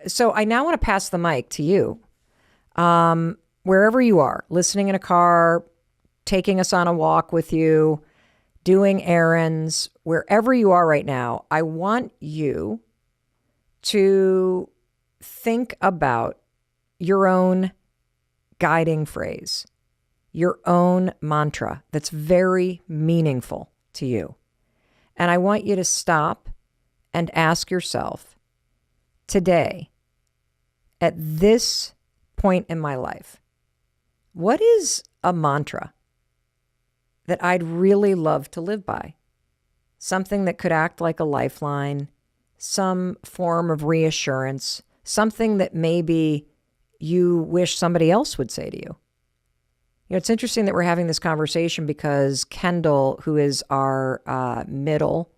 So I now want to pass the mic to you. Wherever you are, listening in a car, taking us on a walk with you, doing errands, wherever you are right now, I want you to think about your own guiding phrase, your own mantra that's very meaningful to you. And I want you to stop and ask yourself, today, at this point in my life, what is a mantra that I'd really love to live by? Something that could act like a lifeline, some form of reassurance, something that maybe you wish somebody else would say to you. You know, it's interesting that we're having this conversation because Kendall, who is our middle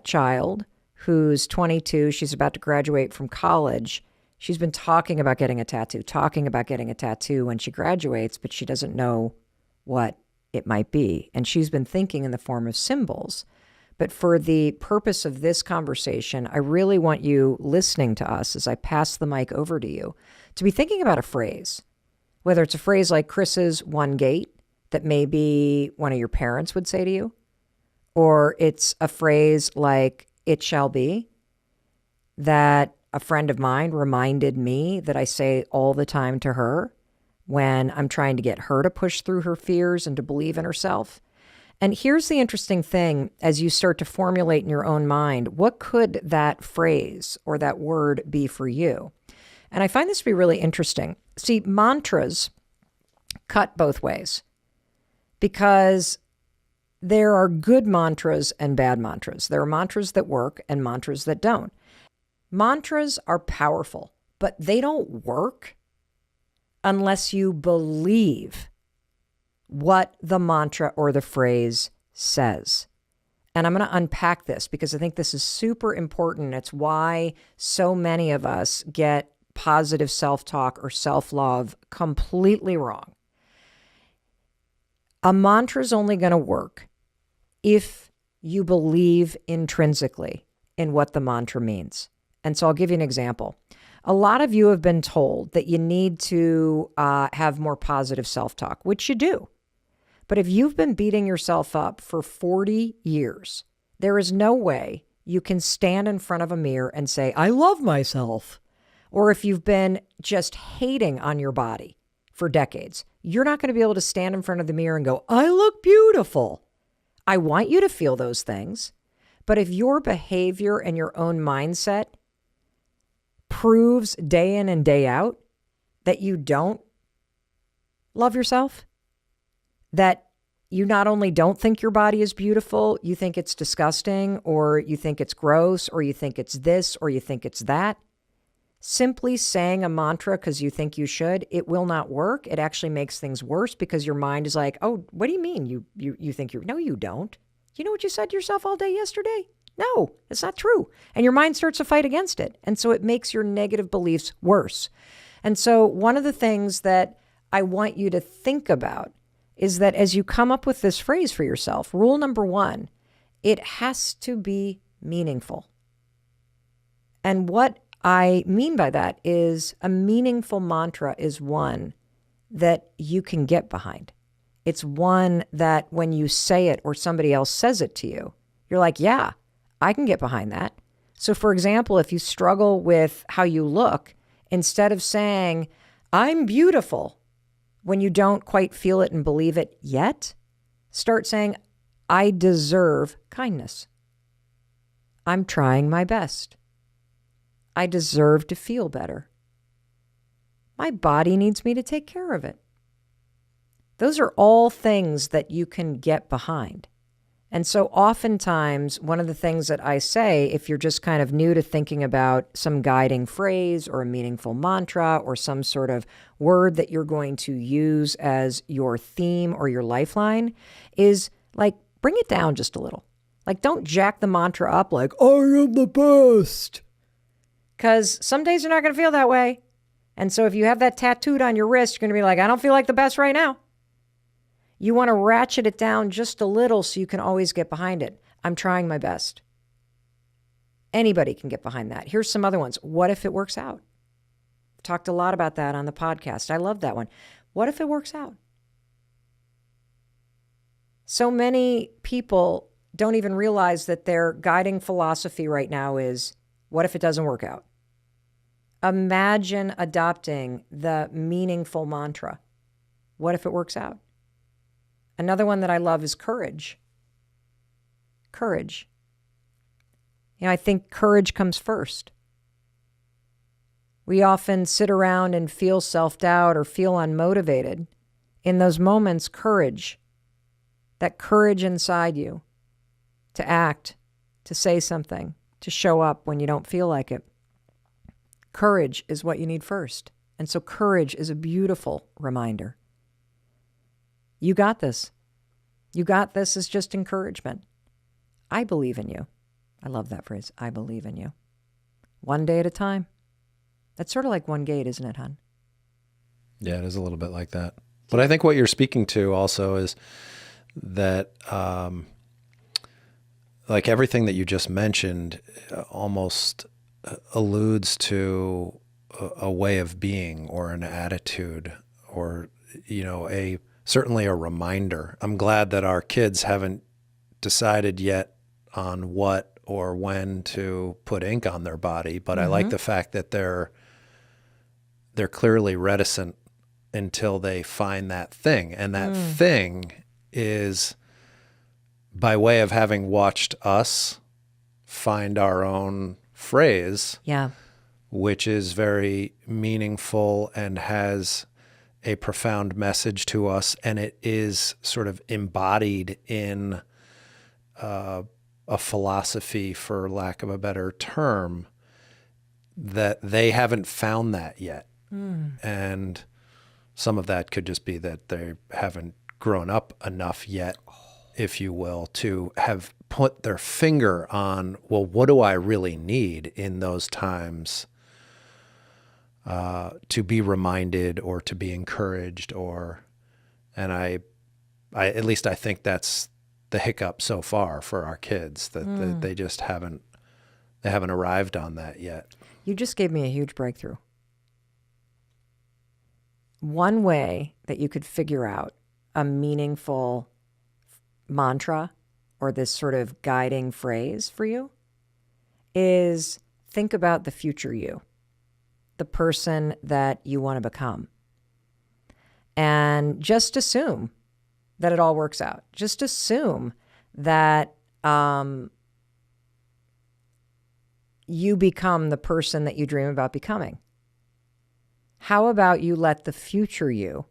child, who's 22, she's about to graduate from college. She's been talking about getting a tattoo when she graduates, but she doesn't know what it might be. And she's been thinking in the form of symbols. But for the purpose of this conversation, I really want you listening to us as I pass the mic over to you to be thinking about a phrase, whether it's a phrase like Chris's one gate that maybe one of your parents would say to you, or it's a phrase like it shall be that a friend of mine reminded me that I say all the time to her when I'm trying to get her to push through her fears and to believe in herself. And here's the interesting thing as you start to formulate in your own mind, what could that phrase or that word be for you? And I find this to be really interesting. See, mantras cut both ways because there are good mantras and bad mantras. There are mantras that work and mantras that don't. Mantras are powerful, but they don't work unless you believe what the mantra or the phrase says. And I'm going to unpack this because I think this is super important. It's why so many of us get positive self-talk or self-love completely wrong. A mantra is only going to work if you believe intrinsically in what the mantra means. And so I'll give you an example. A lot of you have been told that you need to have more positive self-talk, which you do. But if you've been beating yourself up for 40 years, there is no way you can stand in front of a mirror and say, I love myself. Or if you've been just hating on your body for decades, you're not going to be able to stand in front of the mirror and go, I look beautiful. I want you to feel those things. But if your behavior and your own mindset proves day in and day out that you don't love yourself, that you not only don't think your body is beautiful, you think it's disgusting, or you think it's gross, or you think it's this, or you think it's that, simply saying a mantra because you think you should, it will not work. It actually makes things worse because your mind is like, oh, what do you mean? You think you're, no, you don't. You know what you said to yourself all day yesterday? No, it's not true. And your mind starts to fight against it. And so it makes your negative beliefs worse. And so one of the things that I want you to think about is that as you come up with this phrase for yourself, rule number one, it has to be meaningful. And what I mean by that is a meaningful mantra is one that you can get behind. It's one that when you say it or somebody else says it to you, you're like, yeah, I can get behind that. So for example, if you struggle with how you look, instead of saying, I'm beautiful, when you don't quite feel it and believe it yet, start saying, I deserve kindness. I'm trying my best. I deserve to feel better. My body needs me to take care of it. Those are all things that you can get behind. And so oftentimes, one of the things that I say, if you're just kind of new to thinking about some guiding phrase or a meaningful mantra or some sort of word that you're going to use as your theme or your lifeline, is like, bring it down just a little. Like, don't jack the mantra up like, I am the best. Because some days you're not going to feel that way. And so if you have that tattooed on your wrist, you're going to be like, I don't feel like the best right now. You want to ratchet it down just a little so you can always get behind it. I'm trying my best. Anybody can get behind that. Here's some other ones. What if it works out? Talked a lot about that on the podcast. I love that one. What if it works out? So many people don't even realize that their guiding philosophy right now is, what if it doesn't work out? Imagine adopting the meaningful mantra. What if it works out? Another one that I love is courage. Courage. I think courage comes first. We often sit around and feel self-doubt or feel unmotivated. In those moments, courage, that courage inside you to act, to say something, to show up when you don't feel like it. Courage is what you need first. And so courage is a beautiful reminder. You got this. You got this is just encouragement. I believe in you. I love that phrase. I believe in you. One day at a time. That's sort of like one gate, isn't it, hon? Yeah, it is a little bit like that. But I think what you're speaking to also is that, like everything that you just mentioned, almost alludes to a way of being or an attitude or, certainly a reminder. I'm glad that our kids haven't decided yet on what or when to put ink on their body, but I like the fact that they're clearly reticent until they find that thing. And that thing is by way of having watched us find our own phrase, which is very meaningful and has a profound message to us. And it is sort of embodied in a philosophy, for lack of a better term, that they haven't found that yet. And some of that could just be that they haven't grown up enough yet, if you will, to have put their finger on, well, what do I really need in those times to be reminded or to be encouraged, and I at least I think that's the hiccup so far for our kids, that they just haven't arrived on that yet. You just gave me a huge breakthrough. One way that you could figure out a meaningful mantra or this sort of guiding phrase for you is think about the future you, the person that you want to become. And just assume that it all works out. Just assume that you become the person that you dream about becoming. How about you let the future you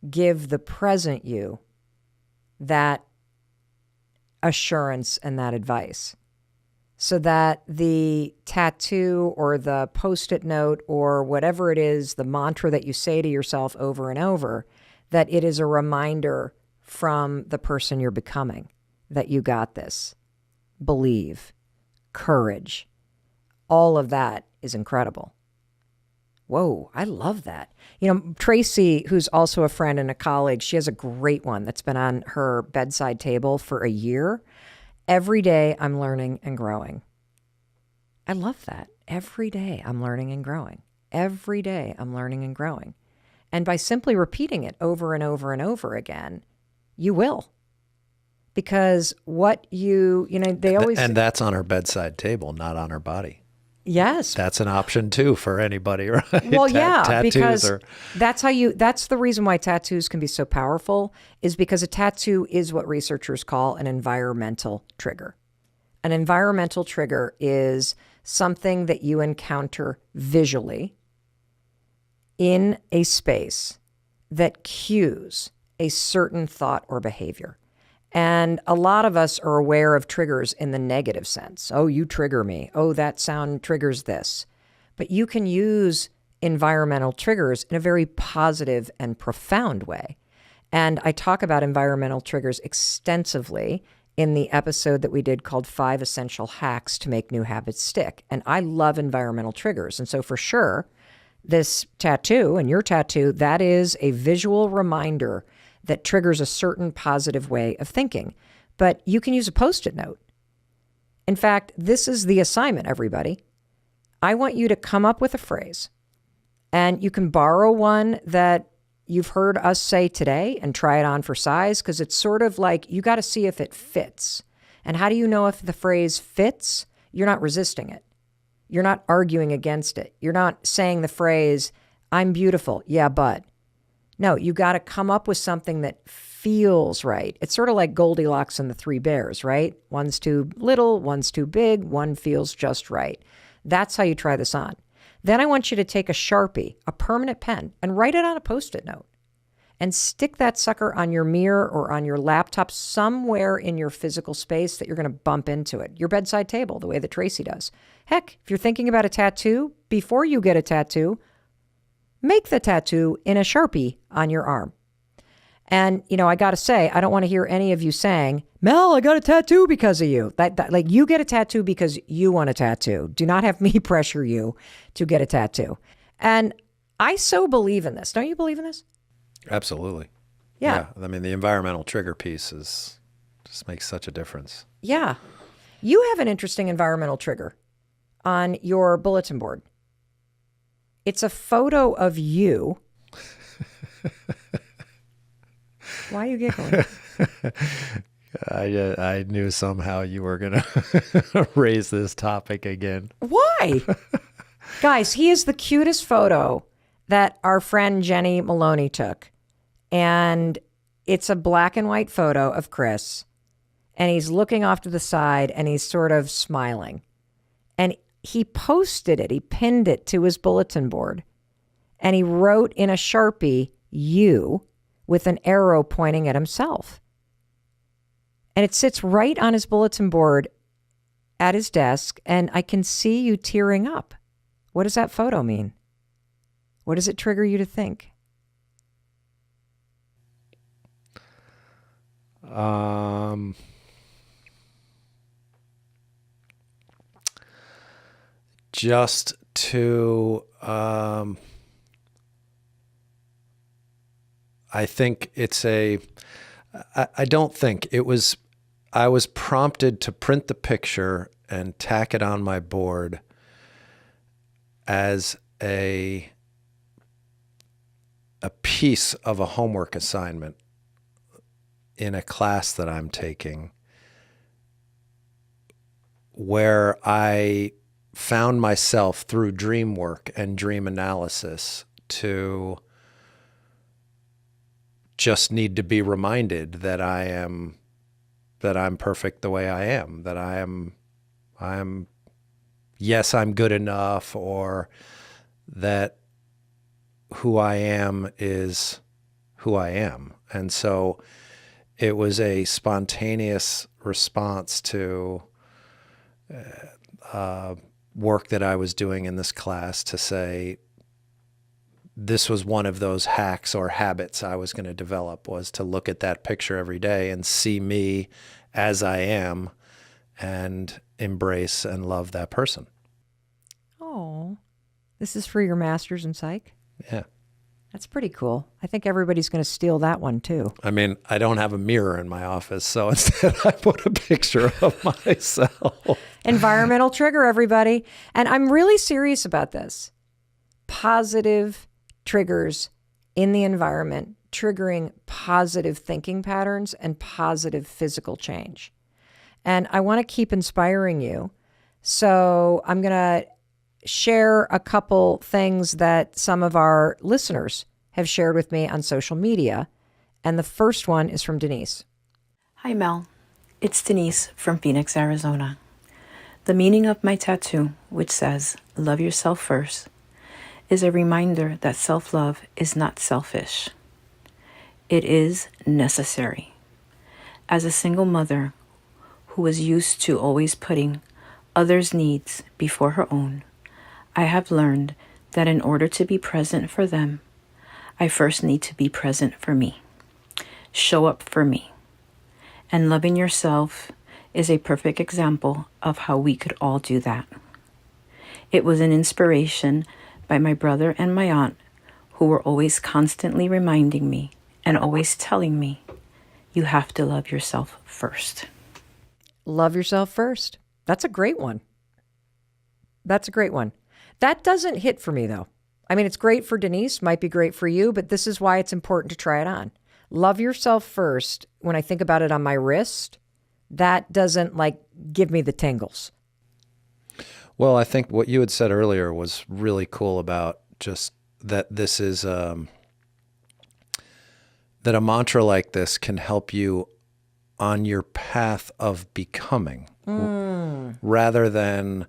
give the present you that assurance and that advice, so that the tattoo or the Post-it note or whatever it is, the mantra that you say to yourself over and over, that it is a reminder from the person you're becoming that you got this. Believe, courage, all of that is incredible. Whoa, I love that. Tracy, who's also a friend and a colleague, she has a great one that's been on her bedside table for a year. Every day I'm learning and growing. I love that. Every day I'm learning and growing. Every day I'm learning and growing. And by simply repeating it over and over and over again, you will. Because what they always... And that's on her bedside table, not on her body. Yes. That's an option too for anybody, right? Well, yeah, because are... that's the reason why tattoos can be so powerful, is because a tattoo is what researchers call an environmental trigger. An environmental trigger is something that you encounter visually in a space that cues a certain thought or behavior. And a lot of us are aware of triggers in the negative sense. Oh, you trigger me. Oh, that sound triggers this. But you can use environmental triggers in a very positive and profound way. And I talk about environmental triggers extensively in the episode that we did called 5 Essential Hacks to Make New Habits Stick. And I love environmental triggers. And so for sure, this tattoo and your tattoo, that is a visual reminder that triggers a certain positive way of thinking. But you can use a Post-it note. In fact, this is the assignment, everybody. I want you to come up with a phrase, and you can borrow one that you've heard us say today and try it on for size, because it's sort of like you got to see if it fits. And how do you know if the phrase fits? You're not resisting it. You're not arguing against it. You're not saying the phrase, I'm beautiful. Yeah, but. No, you got to come up with something that feels right. It's sort of like Goldilocks and the Three Bears, right? One's too little, one's too big, one feels just right. That's how you try this on. Then I want you to take a Sharpie, a permanent pen, and write it on a Post-it note. And stick that sucker on your mirror or on your laptop, somewhere in your physical space that you're going to bump into it. Your bedside table, the way that Tracy does. Heck, if you're thinking about a tattoo, before you get a tattoo, make the tattoo in a Sharpie on your arm. And, I got to say, I don't want to hear any of you saying, Mel, I got a tattoo because of you. Like, you get a tattoo because you want a tattoo. Do not have me pressure you to get a tattoo. And I so believe in this. Don't you believe in this? Absolutely. Yeah. I mean, the environmental trigger piece just makes such a difference. Yeah. You have an interesting environmental trigger on your bulletin board. It's a photo of you. Why are you giggling? I knew somehow you were going to raise this topic again. Why? Guys, he is the cutest photo that our friend Jenny Maloney took. And it's a black and white photo of Chris. And he's looking off to the side and he's sort of smiling. And he posted it. He pinned it to his bulletin board. And he wrote in a Sharpie, you, with an arrow pointing at himself. And it sits right on his bulletin board at his desk. And I can see you tearing up. What does that photo mean? What does it trigger you to think? Just to, I think I don't think it was, I was prompted to print the picture and tack it on my board as a piece of a homework assignment in a class that I'm taking, where I found myself through dream work and dream analysis to just need to be reminded that I'm perfect the way I am, that I'm yes, I'm good enough, or that who I am is who I am. And so it was a spontaneous response to work that I was doing in this class to say, this was one of those hacks or habits I was going to develop, was to look at that picture every day and see me as I am and embrace and love that person. Oh, this is for your master's in psych? Yeah. That's pretty cool. I think everybody's going to steal that one too. I mean, I don't have a mirror in my office, so instead I put a picture of myself. Environmental trigger, everybody. And I'm really serious about this. Positive triggers in the environment, triggering positive thinking patterns and positive physical change. And I want to keep inspiring you. So I'm going to share a couple things that some of our listeners have shared with me on social media. And the first one is from Denise. Hi, Mel. It's Denise from Phoenix, Arizona. The meaning of my tattoo, which says, love yourself first, is a reminder that self-love is not selfish. It is necessary. As a single mother who was used to always putting others' needs before her own, I have learned that in order to be present for them, I first need to be present for me. Show up for me. And loving yourself is a perfect example of how we could all do that. It was an inspiration by my brother and my aunt, who were always constantly reminding me and always telling me, you have to love yourself first. Love yourself first. That's a great one. That's a great one. That doesn't hit for me, though. I mean, it's great for Denise, might be great for you, but this is why it's important to try it on. Love yourself first. When I think about it on my wrist, that doesn't like give me the tingles. Well, I think what you had said earlier was really cool about just that this is, that a mantra like this can help you on your path of becoming rather than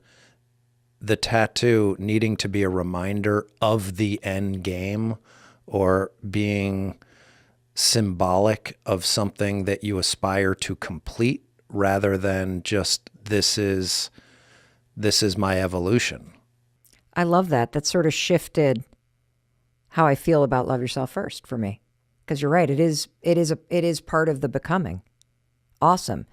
the tattoo needing to be a reminder of the end game or being symbolic of something that you aspire to complete rather than just this is my evolution. I love that. That sort of shifted how I feel about love yourself first for me. Because you're right, it is part of the becoming. Awesome.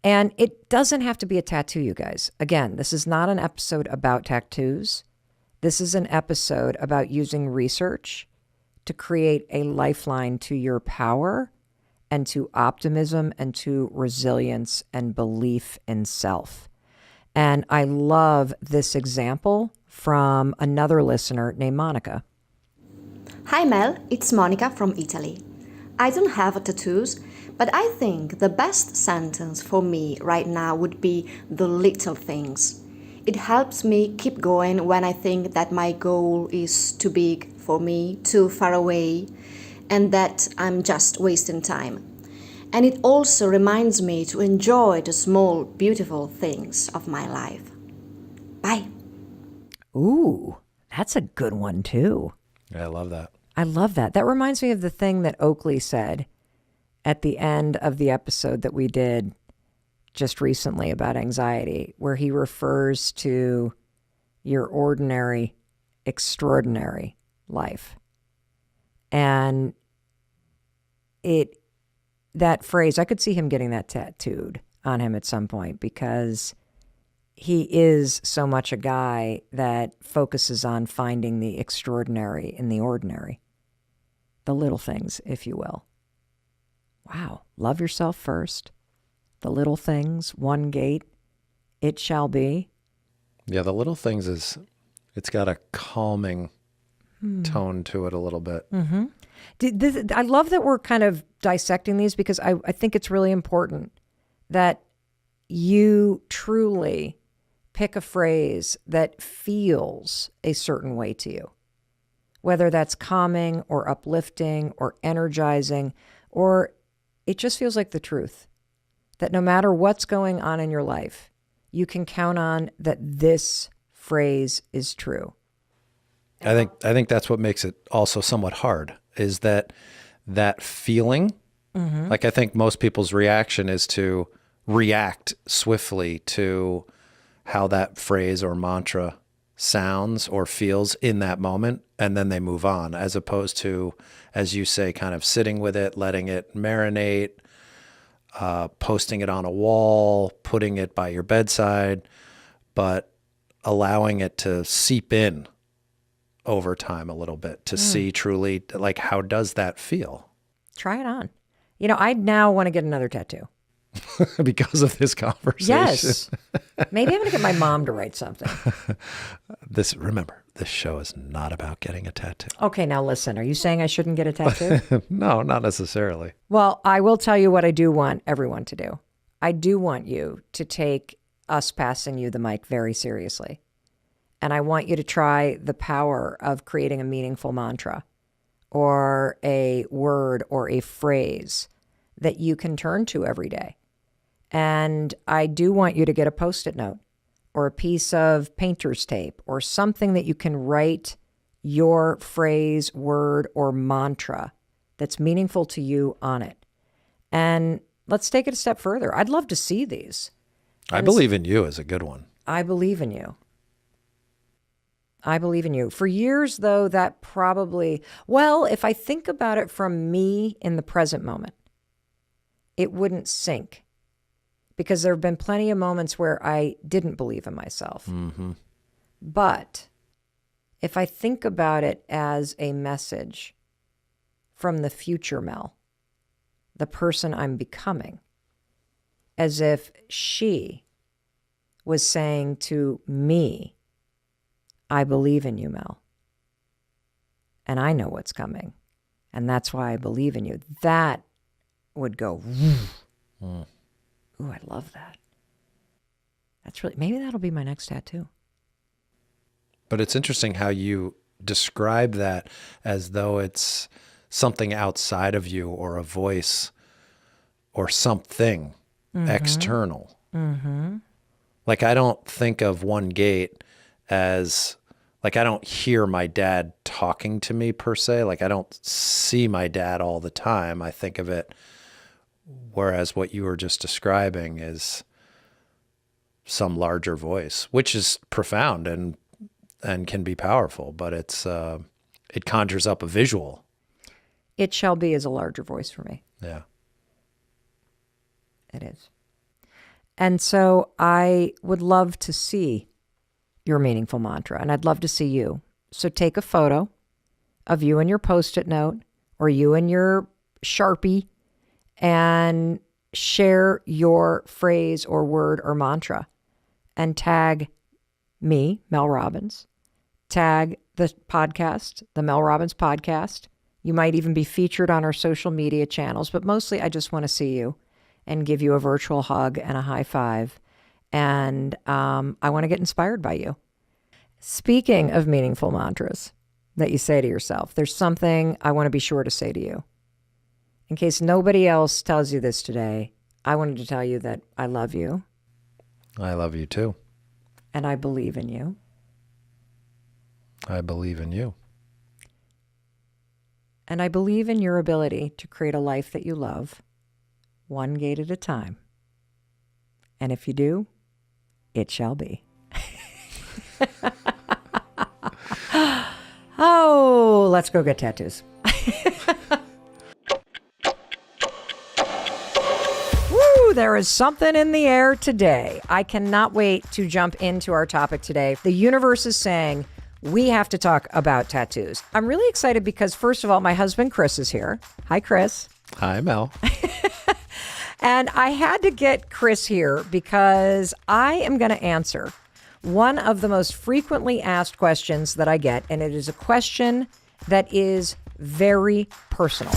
And it doesn't have to be a tattoo, you guys. Again, this is not an episode about tattoos. This is an episode about using research to create a lifeline to your power and to optimism and to resilience and belief in self. And I love this example from another listener named Monica. Hi Mel, it's Monica from Italy. I don't have tattoos, but I think the best sentence for me right now would be the little things. It helps me keep going when I think that my goal is too big for me, too far away, and that I'm just wasting time. And it also reminds me to enjoy the small, beautiful things of my life. Bye. Ooh, that's a good one too. Yeah, I love that. I love that. That reminds me of the thing that Oakley said at the end of the episode that we did just recently about anxiety, where he refers to your ordinary, extraordinary life. And that phrase, I could see him getting that tattooed on him at some point because he is so much a guy that focuses on finding the extraordinary in the ordinary. The little things, if you will. Wow. Love yourself first. The little things, one gate, it shall be. Yeah, the little things it's got a calming tone to it a little bit. Mm-hmm. I love that we're kind of dissecting these because I think it's really important that you truly pick a phrase that feels a certain way to you. Whether that's calming or uplifting or energizing, or it just feels like the truth. That no matter what's going on in your life, you can count on that this phrase is true. I think that's what makes it also somewhat hard, is that feeling. Mm-hmm. Like I think most people's reaction is to react swiftly to how that phrase or mantra sounds or feels in that moment, and then they move on, as opposed to, as you say, kind of sitting with it, letting it marinate, posting it on a wall, putting it by your bedside, but allowing it to seep in over time a little bit to see truly, like, how does that feel? Try it on. You know, I now want to get another tattoo. Because of this conversation. Yes. Maybe I'm going to get my mom to write something. Remember, this show is not about getting a tattoo. Okay, now listen. Are you saying I shouldn't get a tattoo? No, not necessarily. Well, I will tell you what I do want everyone to do. I do want you to take us passing you the mic very seriously. And I want you to try the power of creating a meaningful mantra or a word or a phrase that you can turn to every day. And I do want you to get a Post-it note or a piece of painter's tape or something that you can write your phrase, word, or mantra that's meaningful to you on it. And let's take it a step further. I'd love to see these. I believe in you is a good one. I believe in you. I believe in you. For years, though, that probably, well, if I think about it from me in the present moment, it wouldn't sink. Because there have been plenty of moments where I didn't believe in myself. Mm-hmm. But if I think about it as a message from the future Mel, the person I'm becoming, as if she was saying to me, I believe in you, Mel. And I know what's coming. And that's why I believe in you. That would go, ooh, I love that. That's really, maybe that'll be my next tattoo. But it's interesting how you describe that as though it's something outside of you or a voice or something external. Mm-hmm. Like, I don't think of One Gate as, like, I don't hear my dad talking to me per se. Like, I don't see my dad all the time. I think of it, whereas what you were just describing is some larger voice, which is profound and can be powerful, but it conjures up a visual. It shall be is a larger voice for me. Yeah. It is. And so I would love to see your meaningful mantra, and I'd love to see you. So take a photo of you and your Post-it note or you and your Sharpie and share your phrase or word or mantra and tag me, Mel Robbins, tag the podcast, the Mel Robbins Podcast. You might even be featured on our social media channels, but mostly I just want to see you and give you a virtual hug and a high five. And I want to get inspired by you. Speaking of meaningful mantras that you say to yourself, there's something I want to be sure to say to you. In case nobody else tells you this today, I wanted to tell you that I love you. I love you too. And I believe in you. I believe in you. And I believe in your ability to create a life that you love, one gate at a time. And if you do, it shall be. Oh, let's go get tattoos. Woo, there is something in the air today. I cannot wait to jump into our topic today. The universe is saying we have to talk about tattoos. I'm really excited because, first of all, my husband Chris is here. Hi, Chris. Hi, Mel. And I had to get Chris here because I am going to answer one of the most frequently asked questions that I get, and it is a question that is very personal.